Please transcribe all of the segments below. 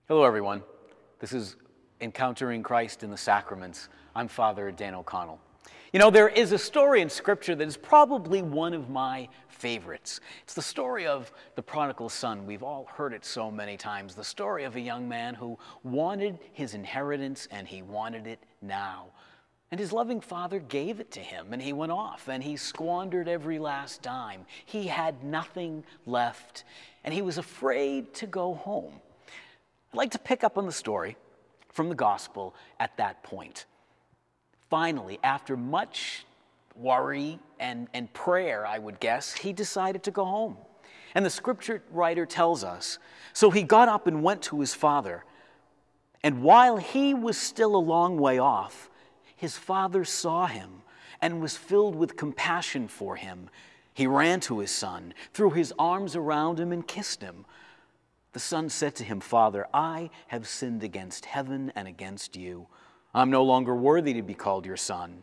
Hello, everyone. This is Encountering Christ in the Sacraments. I'm Father Dan O'Connell. You know, there is a story in Scripture that is probably one of my favorites. It's the story of the prodigal son. We've all heard it so many times. The story of a young man who wanted his inheritance and he wanted it now. And his loving father gave it to him, and he went off, and he squandered every last dime. He had nothing left, and he was afraid to go home. I'd like to pick up on the story from the gospel at that point. Finally, after much worry and prayer, I would guess, he decided to go home. And the scripture writer tells us, so he got up and went to his father. And while he was still a long way off, his father saw him and was filled with compassion for him. He ran to his son, threw his arms around him, and kissed him. The son said to him, "Father, I have sinned against heaven and against you. I'm no longer worthy to be called your son."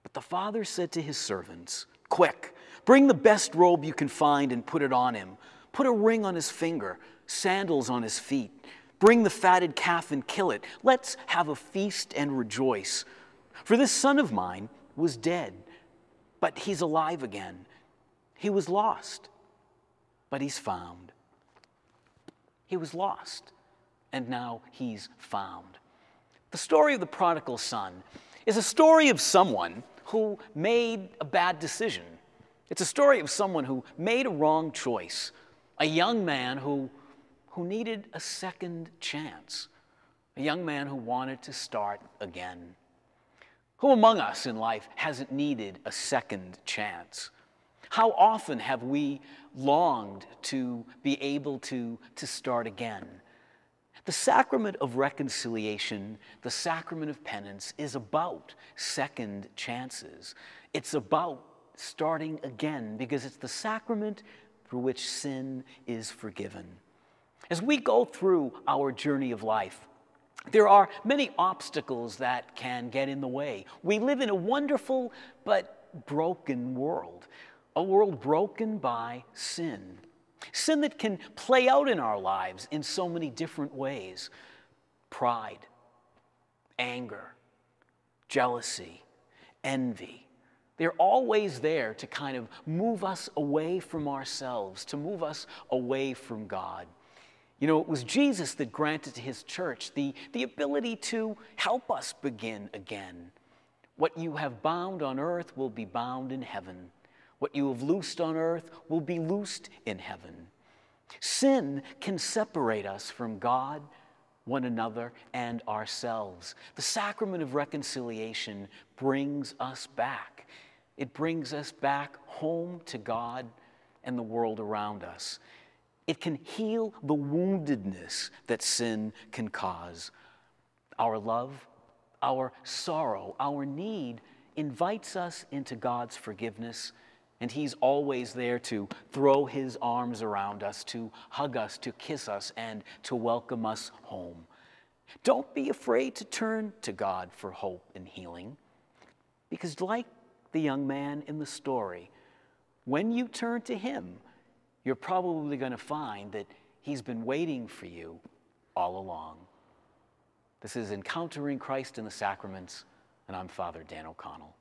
But the father said to his servants, "Quick, bring the best robe you can find and put it on him. Put a ring on his finger, sandals on his feet. Bring the fatted calf and kill it. Let's have a feast and rejoice. For this son of mine was dead, but he's alive again. He was lost, but he's found." He was lost, and now he's found. The story of the prodigal son is a story of someone who made a bad decision. It's a story of someone who made a wrong choice, a young man who needed a second chance, a young man who wanted to start again. Who among us in life hasn't needed a second chance? How often have we longed to be able to start again? The sacrament of reconciliation, the sacrament of penance, is about second chances. It's about starting again because it's the sacrament through which sin is forgiven. As we go through our journey of life, there are many obstacles that can get in the way. We live in a wonderful but broken world. A world broken by sin. Sin that can play out in our lives in so many different ways. Pride, anger, jealousy, envy. They're always there to kind of move us away from ourselves, to move us away from God. You know, it was Jesus that granted to his church the ability to help us begin again. What you have bound on earth will be bound in heaven. What you have loosed on earth will be loosed in heaven. Sin can separate us from God, one another, and ourselves. The sacrament of reconciliation brings us back. It brings us back home to God and the world around us. It can heal the woundedness that sin can cause. Our love, our sorrow, our need invites us into God's forgiveness. And he's always there to throw his arms around us, to hug us, to kiss us, and to welcome us home. Don't be afraid to turn to God for hope and healing. Because like the young man in the story, when you turn to him, you're probably going to find that he's been waiting for you all along. This is Encountering Christ in the Sacraments, and I'm Father Dan O'Connell.